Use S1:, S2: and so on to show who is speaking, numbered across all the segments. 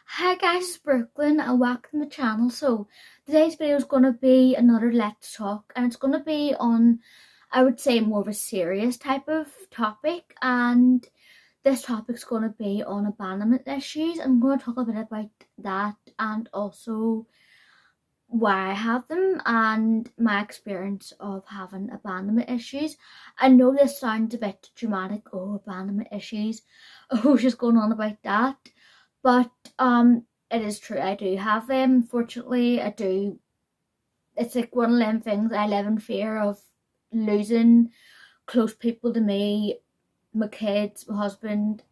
S1: Hi guys, it's Brookelynne and welcome to the channel. So today's video is going to be another Let's Talk, and it's going to be on, I would say, more of a serious type of topic, and this topic is going to be on abandonment issues. I'm going to talk a bit about that and also why I have them and my experience of having abandonment issues. I know this sounds a bit dramatic, oh, abandonment issues, oh, just going on about that. But it is true, I do have them. Fortunately, I do. It's like one of them things. I live in fear of losing close people to me, my kids, my husband,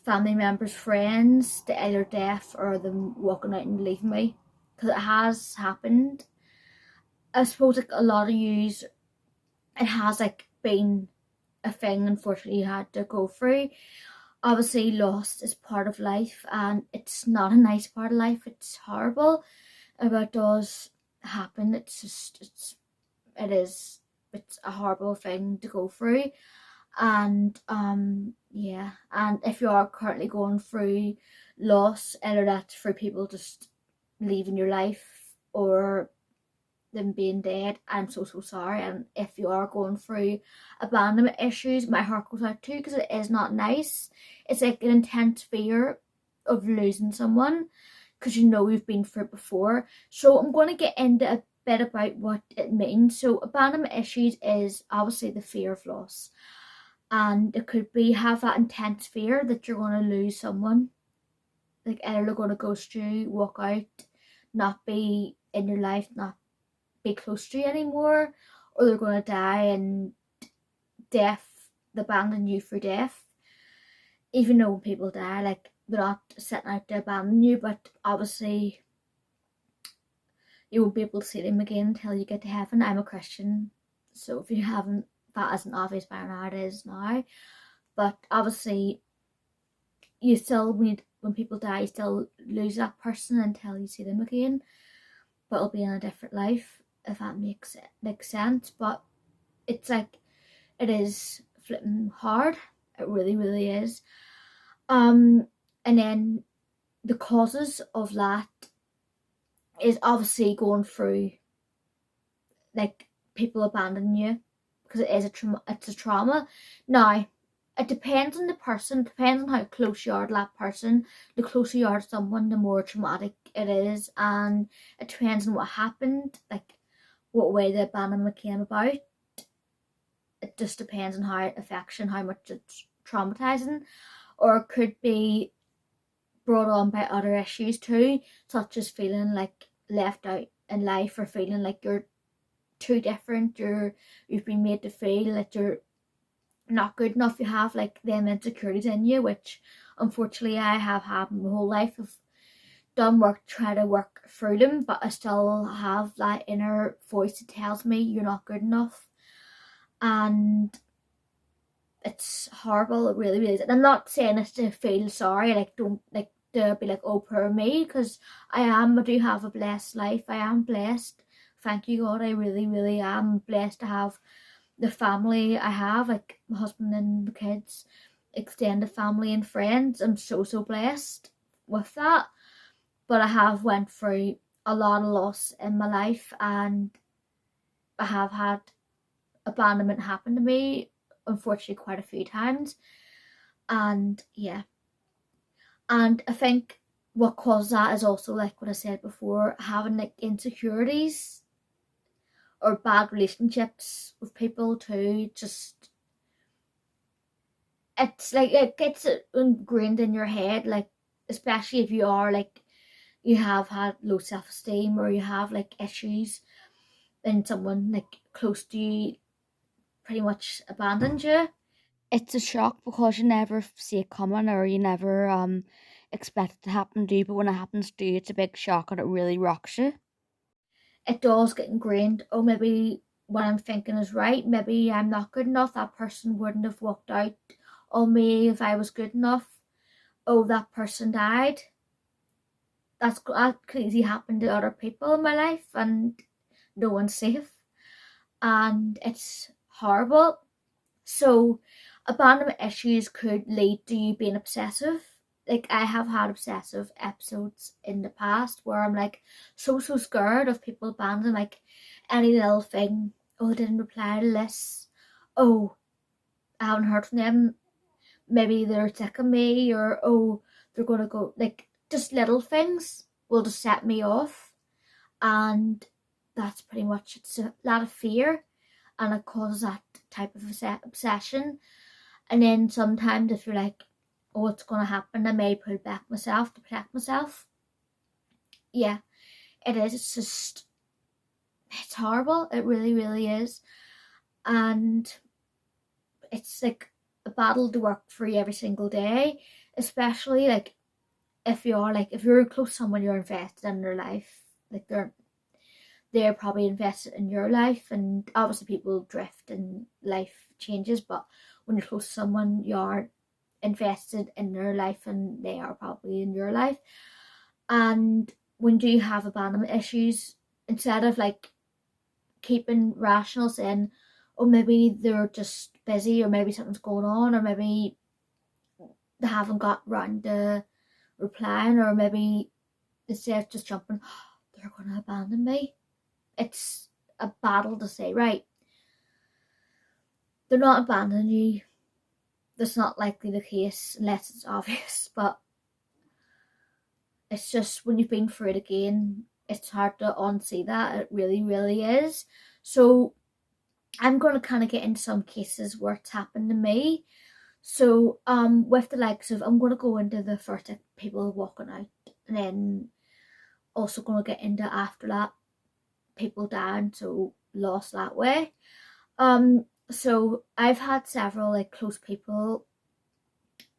S1: family members, friends, to either death or them walking out and leaving me, because it has happened. I suppose like a lot of yous, it has like been a thing unfortunately you had to go through. Obviously loss is part of life and it's not a nice part of life. It's horrible if it does happen. It's a horrible thing to go through. And yeah, and if you are currently going through loss, either that's for people just leaving your life or them being dead, I'm so sorry. And if you are going through abandonment issues, my heart goes out too, because it is not nice. It's like an intense fear of losing someone because you know you've been through it before. So I'm going to get into a bit about what it means. So abandonment issues is obviously the fear of loss, and it could be have that intense fear that you're going to lose someone, like either they're going to ghost you, walk out, not be in your life, not be close to you anymore, or they're going to die and death, they abandon you for death. Even though when people die, like, they're not setting out to abandon you, but obviously you won't be able to see them again until you get to heaven. I'm a Christian, so if you haven't, that isn't obvious by now, it is now. But obviously you still, when people die, you still lose that person until you see them again, but it'll be in a different life, if that makes sense. But it's like, it is flipping hard. It really is. And then the causes of that is obviously going through, like, people abandoning you, because it is it's a trauma. Now, it depends on the person, it depends on how close you are to that person. The closer you are to someone, the more traumatic it is, and it depends on what happened, like what way the abandonment came about. It just depends on how it affects you and how much it's traumatizing, or it could be brought on by other issues too, such as feeling like left out in life, or feeling like you're too different, you've been made to feel that you're not good enough. You have like them insecurities in you, which unfortunately I have had my whole life. I've done work, try to work through them, but I still have that inner voice that tells me you're not good enough, and it's horrible. It really is. And I'm not saying this to feel sorry, like, don't, like, to be like, oh, poor me, because I do have a blessed life. I am blessed, thank you God. I really am blessed to have the family I have, like my husband and the kids, extended family and friends. I'm so blessed with that. But I have went through a lot of loss in my life, and I have had abandonment happen to me, unfortunately, quite a few times. And yeah, and I think what caused that is also, like what I said before, having like insecurities or bad relationships with people too. Just, it's like, it gets ingrained in your head, like, especially if you are like, you have had low self-esteem, or you have like issues, and someone like close to you pretty much abandoned you. It's a shock because you never see it coming, or you never expect it to happen to you, but when it happens to you, it's a big shock and it really rocks you. It does get ingrained. Oh, maybe what I'm thinking is right, maybe I'm not good enough, that person wouldn't have walked out on me if I was good enough. Oh, that person died. That could easily happen to other people in my life, and no one's safe, and it's horrible. So abandonment issues could lead to you being obsessive. Like, I have had obsessive episodes in the past where I'm like so scared of people abandoning, like any little thing. Oh, I didn't reply to this. Oh, I haven't heard from them. Maybe they're sick of me, or oh, they're gonna go, like just little things will just set me off. And that's pretty much, it's a lot of fear, and it causes that type of obsession. And then sometimes if you're like, oh, what's gonna happen, I may pull back myself to protect myself. Yeah, it is. It's just, it's horrible. It really is. And it's like a battle to work for you every single day, especially like if you're close to someone, you're invested in their life. Like they're probably invested in your life, and obviously people drift and life changes, but when you're close to someone, you're invested in their life and they are probably in your life. And when you have abandonment issues, instead of like keeping rational, saying, oh, maybe they're just busy, or maybe something's going on, or maybe they haven't got round to replying, or maybe instead of just jumping, oh, they're going to abandon me. It's a battle to say, right, they're not abandoning you. That's not likely the case unless it's obvious, but it's just when you've been through it again, it's hard to unsee that. It really is. So I'm going to kind of get into some cases where it's happened to me. So with the likes of, I'm going to go into the first, like, people walking out, and then also going to get into after that people dying, so lost that way. So I've had several like close people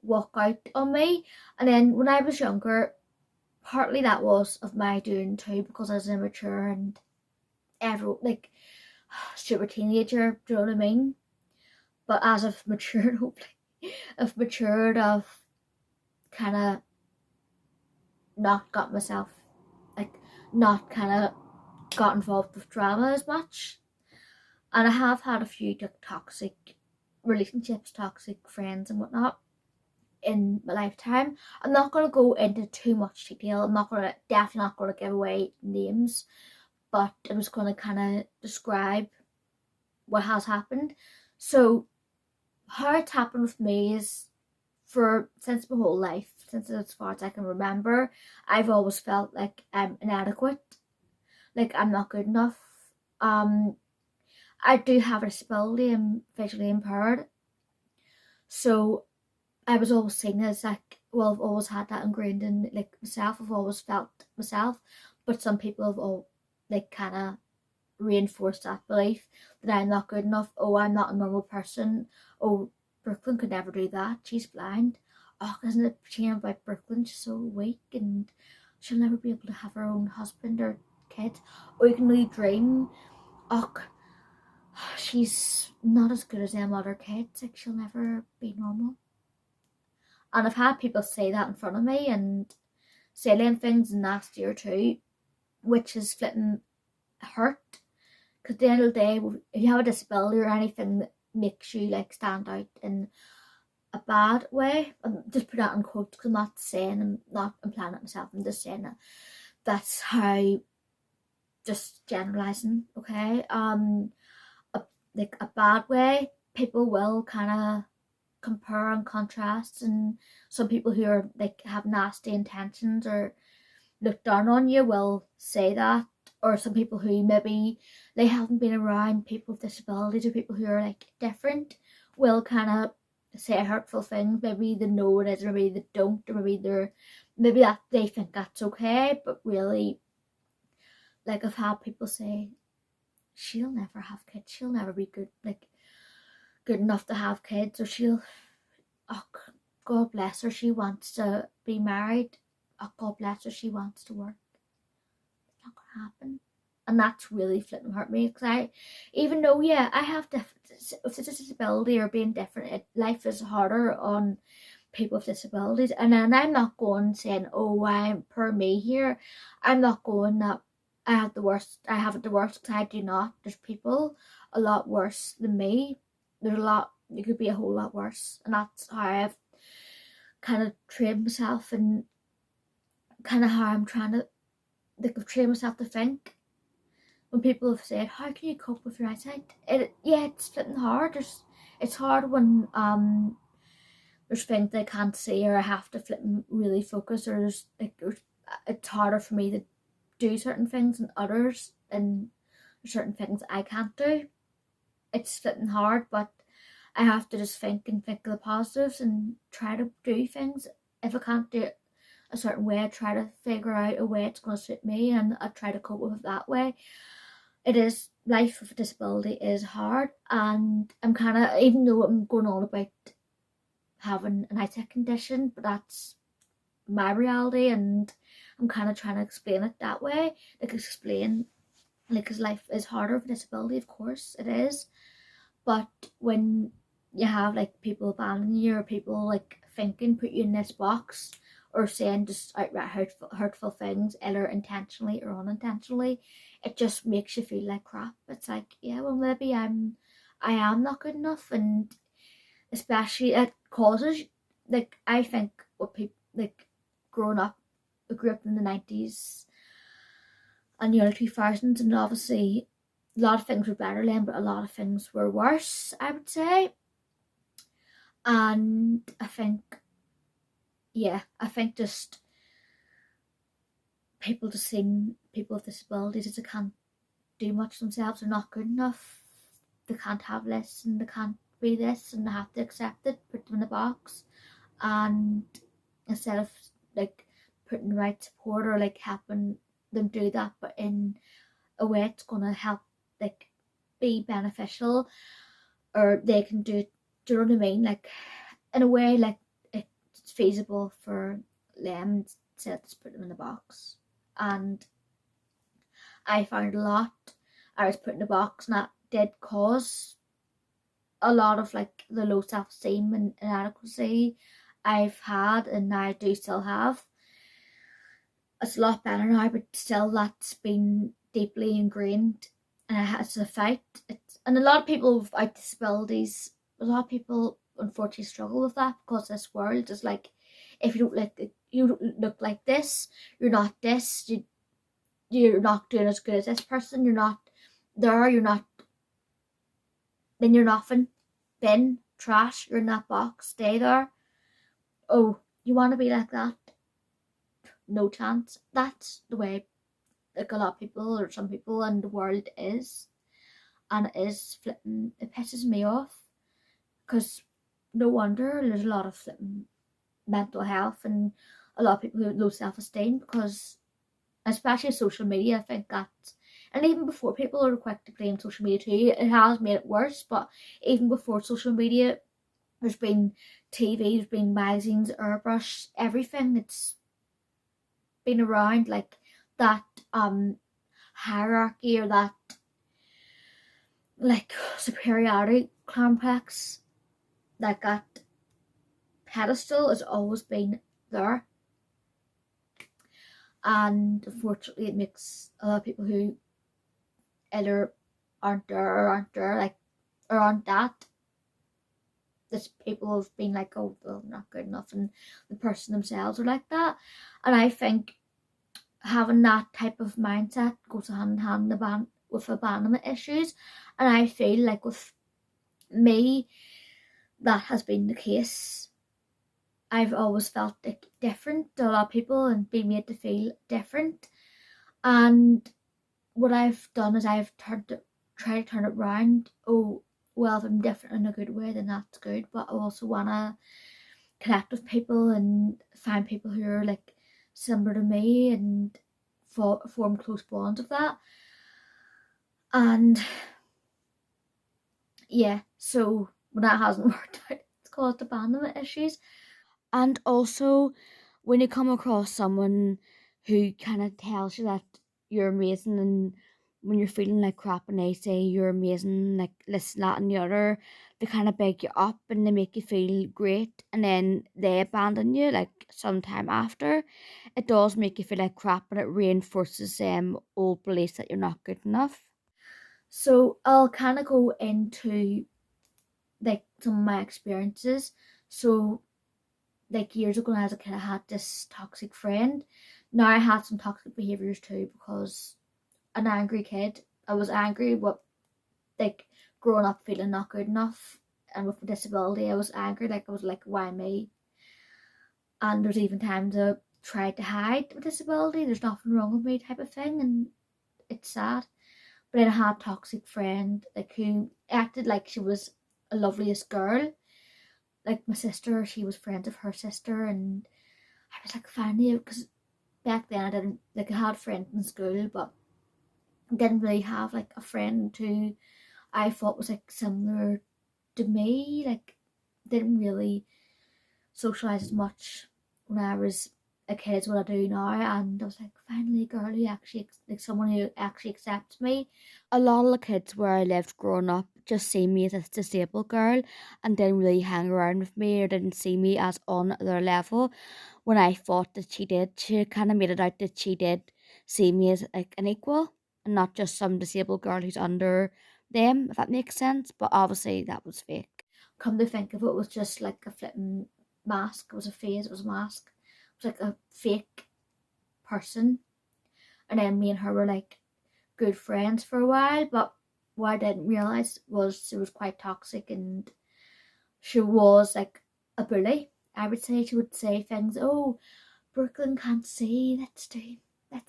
S1: walk out on me, and then when I was younger, partly that was of my doing too, because I was immature and like stupid teenager, do you know what I mean? But as I've matured, hopefully I've matured, I've kind of not got myself, like, not kind of got involved with drama as much. And I have had a few toxic relationships, toxic friends and whatnot in my lifetime. I'm not going to go into too much detail. I'm definitely not going to give away names, but I'm just going to kind of describe what has happened. So how it's happened with me is, since my whole life, since as far as I can remember, I've always felt like I'm inadequate, like I'm not good enough. I do have a disability, I'm visually impaired, so I was always seen as like, well, I've always had that ingrained in like myself. I've always felt myself, but some people have all like kind of reinforced that belief that I'm not good enough. Oh, I'm not a normal person. Oh, Brookelynne could never do that. She's blind. Oh, isn't it a shame about Brookelynne? She's so weak and she'll never be able to have her own husband or kids. Or you can really dream, oh, she's not as good as them other kids. Like, she'll never be normal. And I've had people say that in front of me and say them things nastier too, which is flipping hurt. Because at the end of the day, if you have a disability or anything that makes you like stand out in a bad way, I'm just put that in quotes because I'm not saying, I'm not implying it myself, I'm just saying that that's how, just generalizing, okay? Like a bad way, people will kind of compare and contrast, and some people who are like have nasty intentions or look down on you will say that. Or some people who maybe they haven't been around people with disabilities or people who are like different will kind of say hurtful things. Maybe they know what it is, or maybe they don't, or maybe that they think that's okay, but really, like, I've had people say, she'll never have kids, she'll never be good enough to have kids, or oh, God bless her, she wants to be married, oh, God bless her, she wants to work. It's not gonna happen. And that's really flipping hurt me, because even though, yeah, I have if it's a disability or being different, life is harder on people with disabilities. And then I'm not going saying, oh, I'm per me here. I'm not going that I have it the worst, because I do not. There's people a lot worse than me. There's a lot you could be a whole lot worse. And that's how I've kind of trained myself, and kind of how I'm trying to, like, I've trained myself to think. When people have said, how can you cope with your eyesight? Yeah, it's flipping hard. It's hard when there's things I can't see, or I have to flip and really focus, or it's harder for me to do certain things and others, and certain things I can't do. It's flipping hard, but I have to just think of the positives and try to do things. If I can't do it a certain way, I try to figure out a way it's going to suit me, and I try to cope with it that way. It is, life with a disability is hard, and I'm kind of, even though I'm going on about having an eyesight condition, but that's my reality, and I'm kind of trying to explain it that way, like explain, like, because life is harder with a disability, of course it is, but when you have like people abandoning you, or people like thinking, put you in this box, or saying just outright hurtful things, either intentionally or unintentionally, it just makes you feel like crap. It's like, yeah, well, maybe I am not good enough, and especially it causes, like, I think what people, like, growing up, I grew up in the 90s and the early 2000s, and obviously a lot of things were better then, but a lot of things were worse, I would say. And I think just people just seeing people with disabilities as they can't do much themselves, they're not good enough, they can't have this, and they can't be this, and they have to accept it, put them in a box. And instead of like putting the right support, or like helping them do that, but in a way it's gonna help, like, be beneficial, or they can do it, do you know what I mean, like, in a way, like, it's feasible for them, instead of just put them in a box. And I found a lot, I was put in a box, and that did cause a lot of like the low self-esteem and inadequacy I've had, and I do still have. It's a lot better now, but still that's been deeply ingrained, and it has to fight. And a lot of people without disabilities, a lot of people unfortunately struggle with that, because this world is like, if you don't look like this, you're not this, you're not doing as good as this person, you're not there, you're not, then you're nothing, bin, trash, you're in that box, stay there. Oh, you want to be like that? No chance. That's the way, like, a lot of people, or some people in the world is, and it is flipping, it pisses me off, because no wonder there's a lot of flipping mental health, and a lot of people who have low self-esteem, because especially social media, I think that, and even before, people are quick to blame social media too, it has made it worse, but even before social media, there's been TV, there's been magazines, airbrush, everything that's been around, like that hierarchy, or that like superiority complex, like that pedestal has always been there. And unfortunately it makes a lot of people who either aren't there, like, or aren't that, this people have been like, oh, well, not good enough, and the person themselves are like that. And I think having that type of mindset goes hand in hand with abandonment issues, and I feel like with me that has been the case. I've always felt like different to a lot of people, and been made to feel different, and what I've done is I've tried to turn it around. Oh, well, if I'm different in a good way, then that's good, but I also want to connect with people and find people who are like similar to me, and form close bonds of that. And yeah, so when that hasn't worked out, it's caused abandonment issues. And also, when you come across someone who kind of tells you that you're amazing, and when you're feeling like crap and they say you're amazing, like this, that, and the other, they kind of beg you up and they make you feel great, and then they abandon you like sometime after, it does make you feel like crap, and it reinforces old beliefs that you're not good enough. So I'll kind of go into like some of my experiences. So like years ago as a kid, I had this toxic friend. Now I had some toxic behaviors too, because an angry kid. I was angry what like growing up feeling not good enough, and with a disability I was angry, like I was like, why me? And there's even times I tried to hide my disability, there's nothing wrong with me type of thing, and it's sad. But then I had a toxic friend like who acted like she was a loveliest girl. Like my sister, she was friends with her sister, and I was like, finally, because back then I didn't like, I had friends in school, but I didn't really have like a friend who I thought was like similar to me. Like didn't really socialize as much when I was a kid as what I do now, and I was like, finally a girl who actually like someone who actually accepts me. A lot of the kids where I lived growing up just see me as a disabled girl and didn't really hang around with me or didn't see me as on their level, when I thought that she did. She kind of made it out that she did see me as like an equal and not just some disabled girl who's under them, if that makes sense. But obviously that was fake. Come to think of it, it was just like a flipping mask. It was a face, it was a mask. It was like a fake person. And then me and her were like good friends for a while, but what I didn't realise was she was quite toxic, and she was like a bully. I would say she would say things, oh, Brookelynne can't see, let's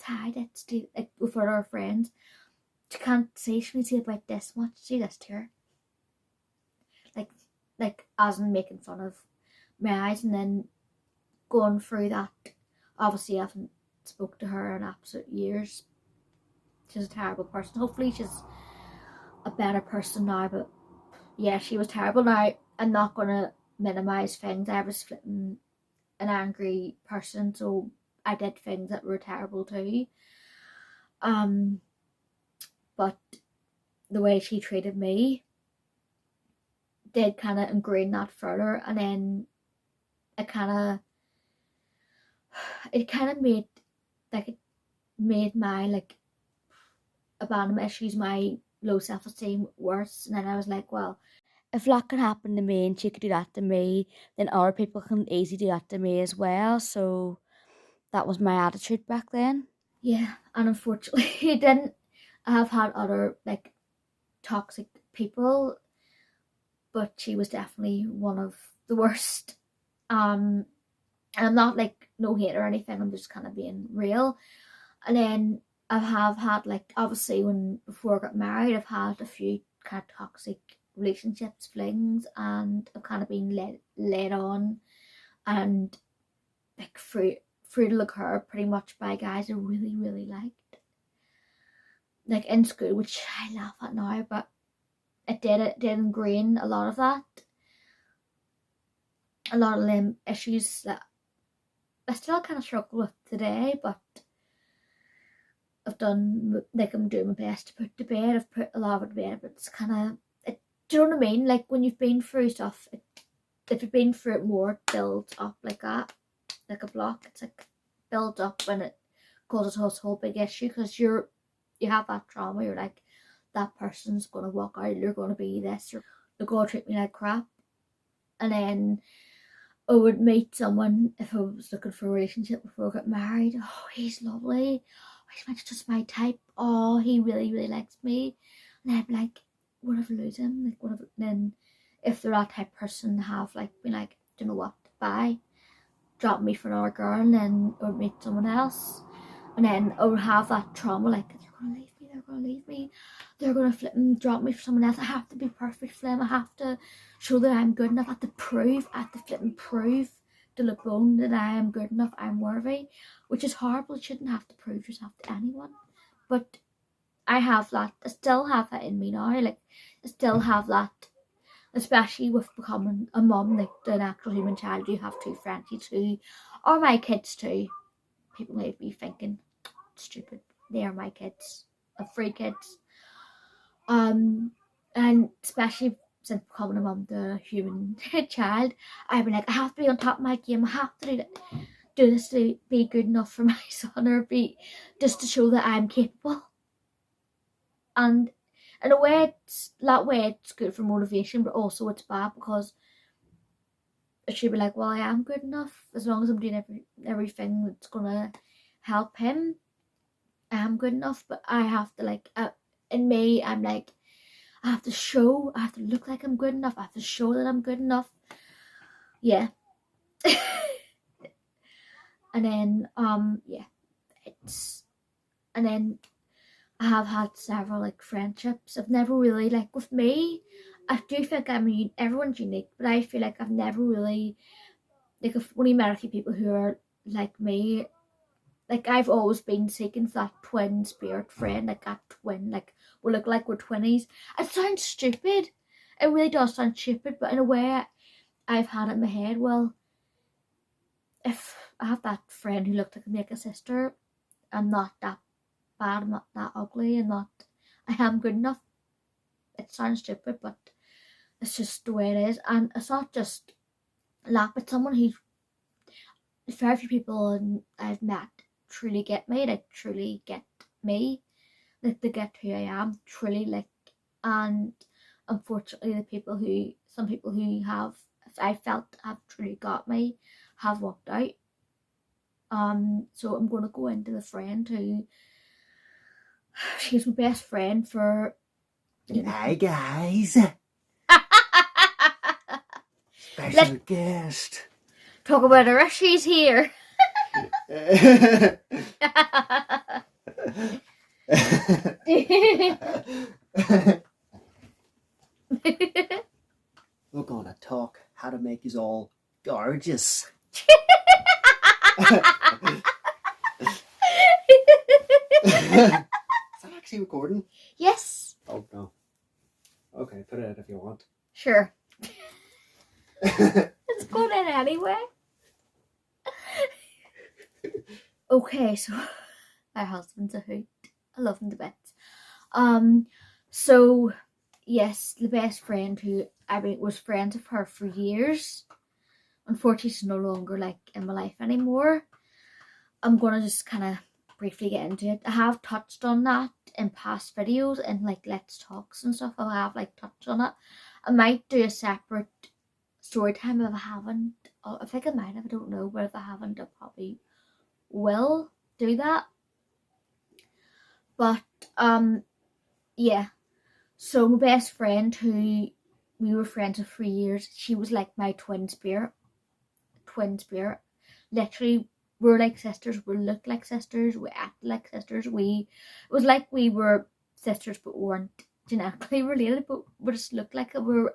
S1: hide, let's do, like with our friends. She can't see, she can see about this much, see this to her. Like as in making fun of my eyes, and then going through that. Obviously I haven't spoke to her in absolute years. She's a terrible person. Hopefully she's a better person now, but yeah, she was terrible. Now I'm not gonna minimize things. I was flipping an angry person, so I did things that were terrible too. But the way she treated me did kind of ingrain that further, and then it kind of made like it made my like abandonment issues, my low self-esteem worse. And then I was like, well, if that can happen to me and she could do that to me, then other people can easily do that to me as well. So that was my attitude back then. Yeah, and unfortunately it didn't. I have had other like toxic people, but she was definitely one of the worst. And I'm not like no hate or anything, I'm just kind of being real. And then I have had like, obviously when before I got married, I've had a few kind of toxic relationships, flings, and I've kind of been led on and like free to look her pretty much by guys I really liked. Like in school, which I laugh at now, but it did ingrain a lot of that. A lot of them issues that I still kind of struggle with today, but I've done, like I'm doing my best to put to bed. I've put a lot of it to bed, but it's kind of, do you know what I mean? Like when you've been through stuff, if you've been through it more, it builds up like that, like a block. It's like builds up when it causes a whole big issue, because you have that trauma. You're like, that person's gonna walk out. You're gonna be this. They're gonna treat me like crap. And then I would meet someone if I was looking for a relationship before I got married. Oh, he's lovely. He's just my type. Oh, he really likes me. And I'd be like, what if I lose him? Like, what if then if they're that type of person, have like been like, do you know what? Bye. Drop me for another girl, and then I would meet someone else. And then I would have that trauma, like, they're gonna leave me, they're gonna flip and drop me for someone else. I have to be perfect for them. I have to show that I'm good enough. I have to flip and prove to the bone that I am good enough, I'm worthy, which is horrible. You shouldn't have to prove yourself to anyone. But I have that. I still have that in me now. Like, I still have that, especially with becoming a mum, like an actual human child. You have two Frenchies too, or my kids too. People may be thinking, stupid, they are my kids, free kids. And especially since becoming a mum to a human child, I've been like, I have to be on top of my game. I have to do this to be good enough for my son, or be just to show that I'm capable. And In a way, it's good for motivation, but also it's bad because she'd be like, well, I am good enough as long as I'm doing everything that's gonna help him. I am good enough, but I have to like, in me, I'm like, I have to look like I'm good enough. I have to show that I'm good enough. Yeah. And then, yeah, and then I have had several like friendships. I've never really, like with me, I do think everyone's unique, but I feel like I've never really, like I've only met a few people who are like me. Like I've always been seeking for that twin spirit friend, like that twin, like we look like we're twinnies. It sounds stupid. It really does sound stupid, but in a way I've had it in my head, well, if I have that friend who looked like a sister, I'm not that bad, I'm not that ugly, I am good enough. It sounds stupid, but it's just the way it is. And it's not just that, but someone who, very few people I've met truly get me, like truly get me, like they get who I am, truly, like. And unfortunately some people who have, I felt have truly got me, have walked out. So I'm going to go into the friend who, she's my best friend for,
S2: Hi guys. Special guest.
S1: Talk about her, she's here.
S2: We're gonna talk how to make you all gorgeous. Is that actually recording?
S1: Yes.
S2: Oh no. Okay, put it out if you want.
S1: Sure. It's going in anyway. Okay, so my husband's a hoot. I love him to bits. So yes, the best friend who I was friends with her for years. Unfortunately, she's no longer like in my life anymore. I'm gonna just kind of briefly get into it. I have touched on that in past videos and like Let's Talks and stuff. I have like touched on it. I might do a separate story time if I haven't. I think I might have, I don't know, but if I haven't, I probably will do that. But yeah. So my best friend who we were friends with for years, she was like my twin spirit. Literally, we're like sisters, we look like sisters, we act like sisters. It was like we were sisters but weren't genetically related, but we just looked like it. We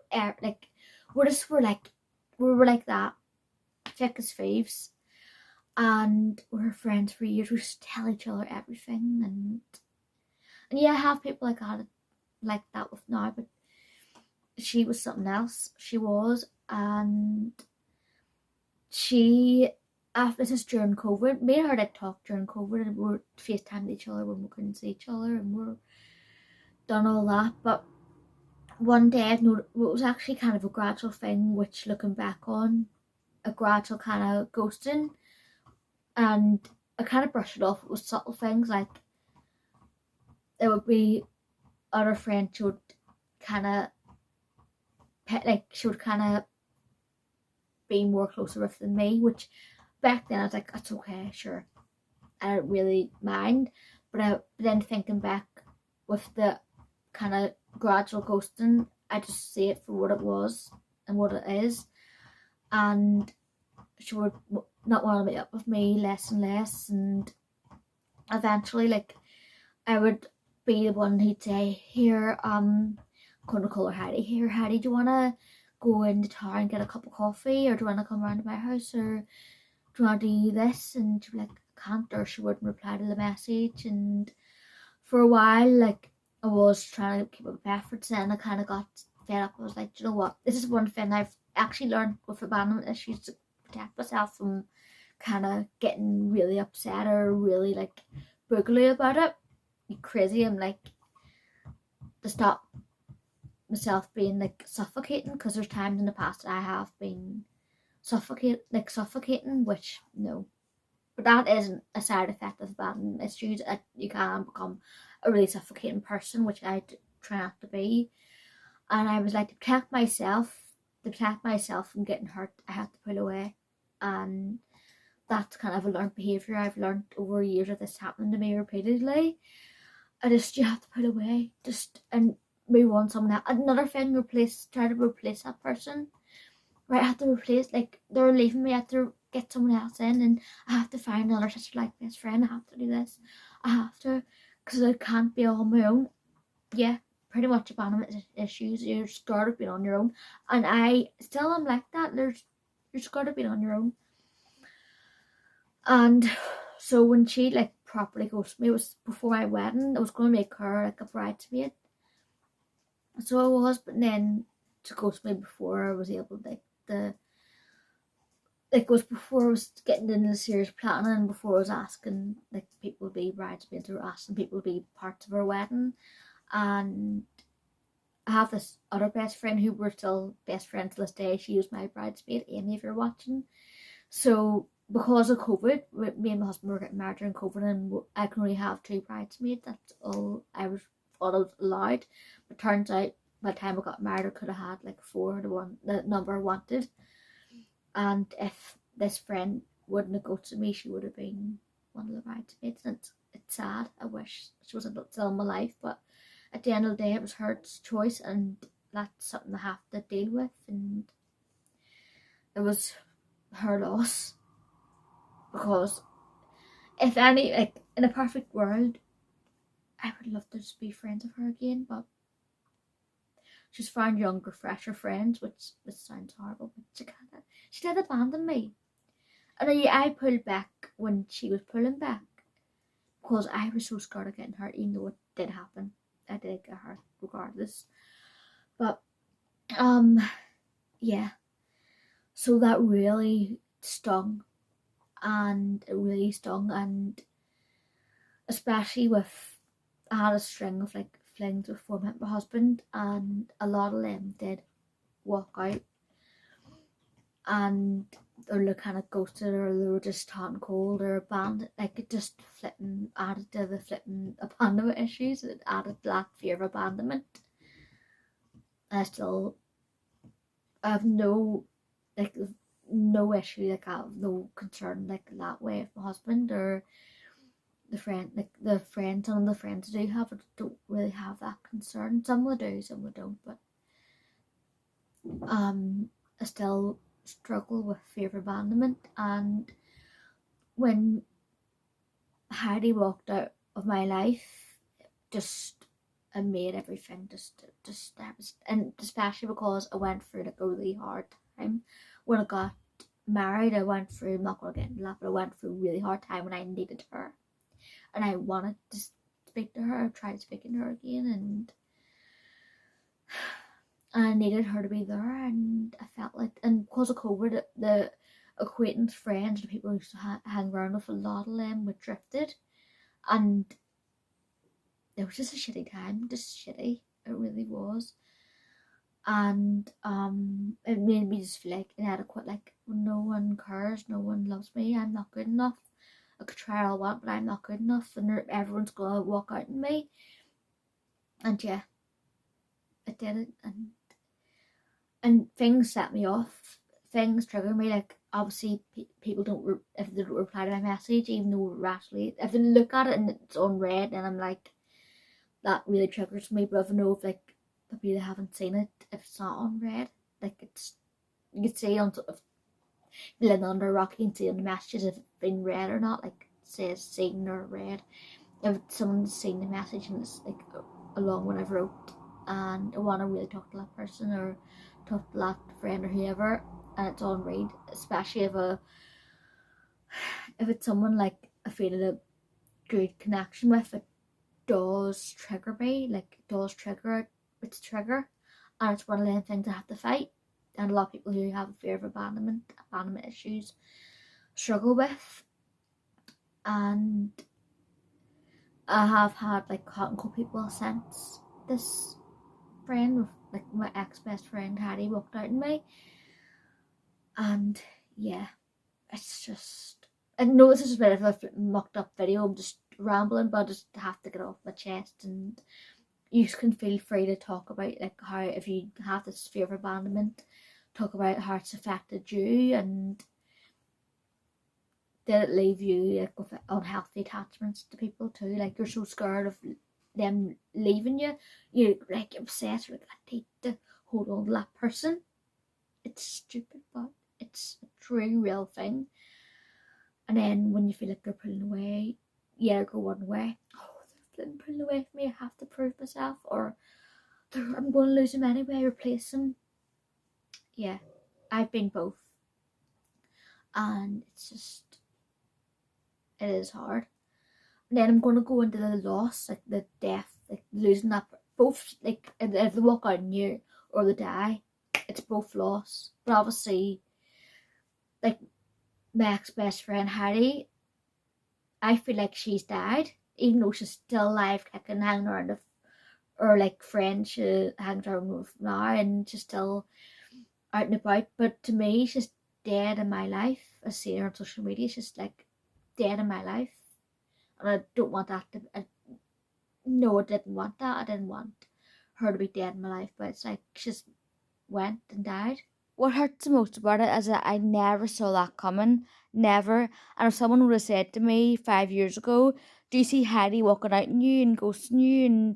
S1: were like that, thick as thieves. And we were friends for years. We just tell each other everything, and yeah, I have people like that with now, but she was something else. She was, and she, after this is during COVID, me and her did talk during COVID, and we were FaceTiming each other when we couldn't see each other, and we were done all that. But one day I noticed it was actually kind of a gradual thing, which looking back on, a gradual kind of ghosting, and I kind of brushed it off. It was subtle things, like there would be other friends who would kind of be more closer with than me, which back then I was like, that's okay, sure, I don't really mind. But then thinking back with the kind of gradual ghosting, I just see it for what it was and what it is, and she would not want to meet up with me less and less, and eventually, like, I would be the one who'd say, here, I'm gonna call her Hattie, here, Hattie, do you want to go into town and get a cup of coffee, or do you want to come round to my house, or do you want to do this? And she'd be like, I can't, or she wouldn't reply to the message. And for a while, like, I was trying to keep up efforts, and I kind of got fed up. I was like, do you know what, this is one thing I've actually learned with abandonment issues, to protect myself from kind of getting really upset or really like boogly about it. You crazy, I'm like, to stop myself being like suffocating, because there's times in the past that I have been suffocating, which no, but that isn't a side effect of abandonment issues. You can become a really suffocating person, which I try not to be. And I was like, to protect myself from getting hurt, I had to pull away. And that's kind of a learned behaviour I've learned over years of this happening to me repeatedly. You have to pull away, and move on someone else. Another thing, try to replace that person. Right, I have to replace, like, they're leaving me, I have to get someone else in, and I have to find another sister like best friend, I have to do this. I have to, because I can't be on my own. Yeah, pretty much abandonment issues. You're scared of being on your own. And I still am like that. You're scared of being on your own. And so when she like properly ghosted me, it was before my wedding. I was going to make her like a bridesmaid. So I was, but then to ghost me before I was able to it was before I was getting into the serious planning, and before I was asking like people to be bridesmaids or asking people to be parts of her wedding. And I have this other best friend who we're still best friends to this day. She was my bridesmaid, Amy, if you're watching. So because of COVID, me and my husband were getting married during COVID, and I can only have 2 bridesmaids. That's all I thought I was allowed. But turns out by the time I got married, I could have had like 4, the number I wanted. And if this friend wouldn't have ghosted me, she would have been one of the bridesmaids. And it's sad. I wish she wasn't still in my life, but at the end of the day, it was her choice, and that's something I have to deal with. And it was her loss, because if any, like, in a perfect world, I would love to just be friends with her again, but she's found younger, fresher friends, which sounds horrible, but she did abandon me. And I pulled back when she was pulling back, because I was so scared of getting hurt, even though it did happen. I did get hurt regardless. But yeah. So that really stung. And it really stung, and especially with, I had a string of like flings before I met my husband, and a lot of them did walk out, and or they kind of ghosted, or they were just hot and cold, or abandoned. Like, it just flipping added to the flipping abandonment issues. It added that fear of abandonment. I have no issue, like I have no concern like that way with my husband or some of the friends I do have don't really have that concern. Some will do, some will don't, but I still struggle with fear of abandonment. And when Heidi walked out of my life, I made everything and especially because I went through like a really hard time when I got married. I'm not gonna get into that, but I went through a really hard time when I needed her, and I wanted to speak to her. I tried speaking to her again, and I needed her to be there. And I felt like, and because of COVID, the acquaintance friends, the people who used to hang around with, a lot of them were drifted, and it was just a shitty time, just shitty. It really was. And it made me just feel like inadequate, like when no one cares, no one loves me, I'm not good enough. I could try all I want, but I'm not good enough, and everyone's gonna walk out on me. And yeah, it did it, and things set me off. Things trigger me, like obviously people don't if they don't reply to my message, even though rationally, if they look at it and it's on red, and I'm like, that really triggers me. But if I know if like maybe they haven't seen it, if it's not on red, like you can see on sort of living under a rock, you can see on the messages if it's been read or not, like it says seen or read. If someone's seen the message and it's like along what I've wrote, and I want to really talk to that person or talk to that friend or whoever, and it's on read, especially if it's someone like I feel a good connection with, it does trigger me, like it does trigger, it's a trigger, and it's one of them things I have to fight. And a lot of people who have a fear of abandonment issues struggle with. And I have had like hot and cold people since this friend, with like my ex-best friend Hattie, walked out on me. And yeah, it's just, I know this is a bit of a mucked up video, I'm just rambling, but I just have to get off my chest. And you can feel free to talk about like how, if you have this fear of abandonment, talk about how it's affected you, and did it leave you like with unhealthy attachments to people too? Like you're so scared of them leaving you, you're like obsessed with, I need to hold on to that person. It's stupid, but it's a true real thing. And then when you feel like they're pulling away, yeah, go one way. Oh, they're pulling away from me, I have to prove myself, or I'm going to lose them anyway, replace them. Yeah, I've been both. And it's just, it is hard. And then I'm going to go into the loss, like the death, like losing that, both, like if they walk out on you or they die, it's both loss. But obviously, like my ex-best friend Harry, I feel like she's died, even though she's still alive, kicking, hanging around or like friends she hangs around with now, and she's still out and about. But to me, she's dead in my life. I see her on social media, she's like dead in my life. And I don't want that to, no, I didn't want that. I didn't want her to be dead in my life, but it's like she just went and died. What hurts the most about it is that I never saw that coming. Never. And if someone would have said to me 5 years ago, do you see Heidi walking out on you and ghosting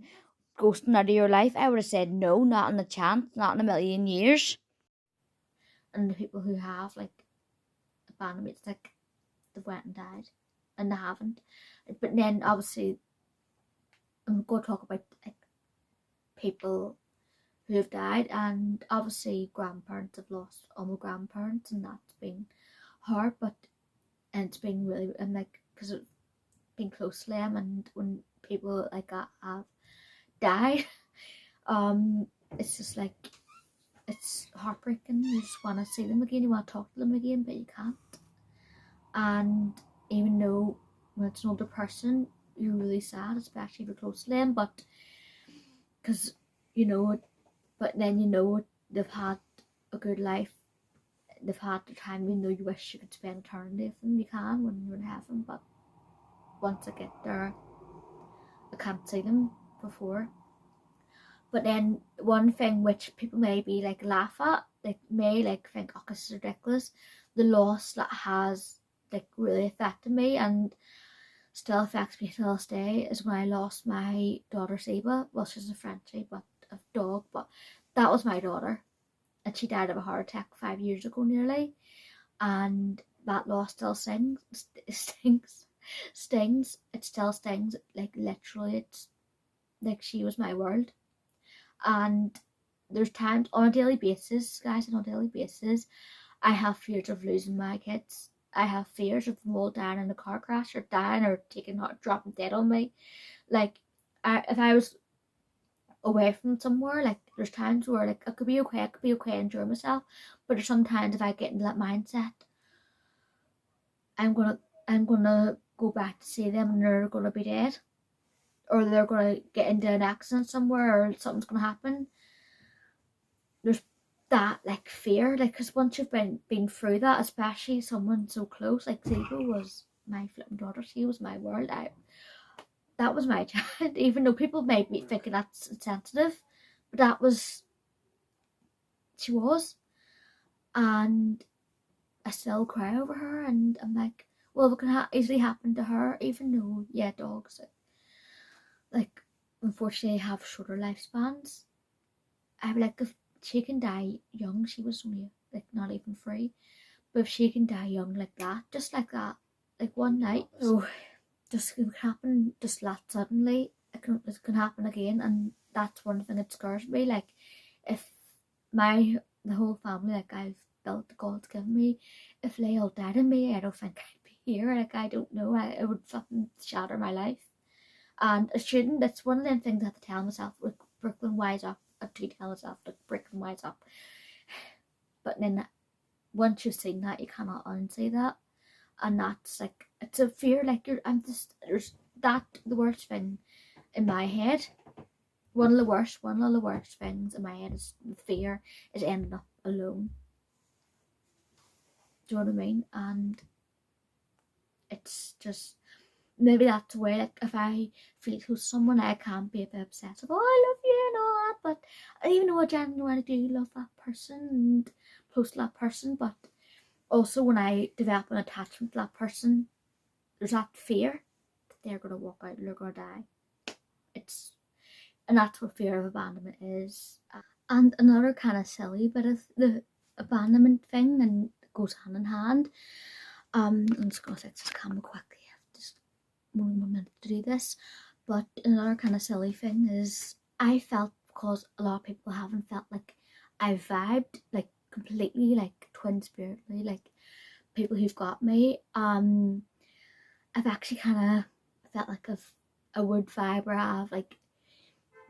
S1: out of your life? I would have said no, not in a chance, not in a million years. And the people who have like abandoned me, it's like they went and died, and they haven't. But then obviously I'm going to talk about like people who have died, and obviously grandparents have lost all my grandparents, and that's been hard, but and it's been really, and like because it's been close to them, and when people like that have died, it's just like, it's heartbreaking. You just want to see them again, you want to talk to them again, but you can't. And even though when it's an older person, you're really sad, especially if you're close to them, but because you know it, but then you know they've had a good life, they've had the time, even though you wish you could spend eternity with them, you can when you're in heaven, but once I get there, I can't see them before. But then one thing which people may be like laugh at, like may like think, oh, this is ridiculous, the loss that has like really affected me and still affects me till this day, is when I lost my daughter Seba. Well, she's a Frenchie, but a dog, but that was my daughter, and she died of a heart attack 5 years ago nearly, and that loss still stings. It still stings, like literally. It's like she was my world. And there's times on a daily basis, guys, on a daily basis, I have fears of losing my kids. I have fears of them all dying in a car crash, or dying, or dropping dead on me. Like, if I was away from somewhere, like there's times where like I could be okay, enjoy myself, but there's sometimes if I get into that mindset, I'm gonna go back to see them and they're gonna be dead, or they're gonna get into an accident somewhere, or something's gonna happen. There's that like fear, like, because once you've been through that, especially someone so close, like Zebo was my flipping daughter, she was my world. That was my child, even though people may be thinking that's insensitive, but that was, she was. And I still cry over her, and I'm like, well, it can easily happen to her, even though, yeah, dogs like unfortunately have shorter lifespans. I'm like, if she can die young, she was only like not even 3, but if she can die young like that, just like that, like one night, oh, just it can happen just that suddenly. It can happen again, and that's one thing that scares me. Like, if the whole family like I've built, God's given me, if they all died in me, I don't think I'd be here. Like, I don't know, it would fucking shatter my life, and it shouldn't. That's one of them things I have to tell myself. Like, Brooklyn, wise up. I have to tell myself, like, Brooklyn, wise up. But then once you've seen that, you cannot unsee that. And that's like, it's a fear, like there's that, the worst thing in my head, one of the worst things in my head is the fear is ending up alone. Do you know what I mean? And it's just, maybe that's the way, like if I feel close to someone, I can't be a bit obsessive. Oh, I love you and all that, but even though I genuinely do love that person and close to that person, but also when I develop an attachment to that person, there's that fear that they're gonna walk out and they're gonna die. And that's what fear of abandonment is. And another kind of silly bit of the abandonment thing, and it goes hand in hand. I'm just gonna set this camera quickly. I have just 1 minute to do this. But another kind of silly thing is I felt, because a lot of people haven't felt, like I vibed like completely, like twin spiritly, like people who've got me. I've actually kind of felt like a would vibe where I've like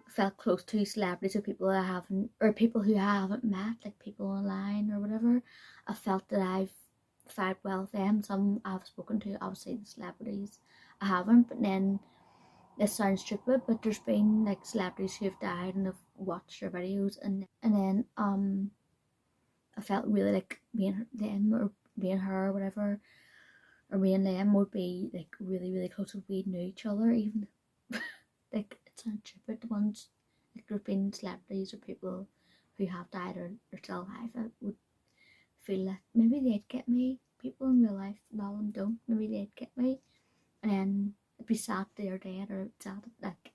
S1: felt close to celebrities or people I haven't, or people who I haven't met, like people online or whatever. I felt that I've vibed well with them. Some I've spoken to, obviously the celebrities I haven't, but then this sounds stupid, but there's been like celebrities who have died and I've watched their videos, and then I felt really like me and them, or me and her or whatever, or me and them would be like really really close if we knew each other, even like it sounds stupid. The ones, like there's been celebrities or people who have died or are still alive, I would feel that maybe they'd get me. People in real life, a lot of them don't. Maybe they'd get me, and then it'd be sad they're dead, or sad like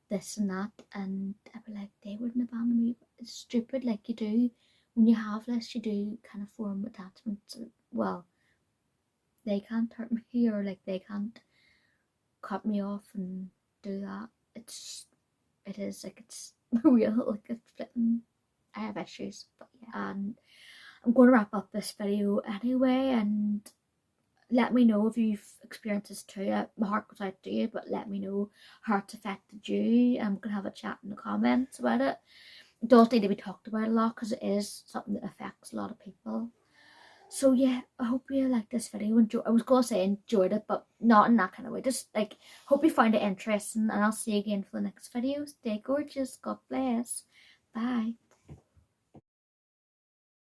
S1: this and that, and I'd be like, they wouldn't abandon me. It's stupid, like you do when you have this, you do kind of form attachments. Well, they can't hurt me, or like they can't cut me off and do that. It is like it's real, like it's flipping. I have issues, but yeah. And I'm going to wrap up this video anyway, and let me know if you've experienced this too. My heart goes out to you, but let me know how it's affected you. I'm going to have a chat in the comments about it. It does need to be talked about a lot because it is something that affects a lot of people. So yeah, I hope you liked this video. I was going to say enjoyed it, but not in that kind of way. Just like, hope you found it interesting, and I'll see you again for the next video. Stay gorgeous. God bless. Bye.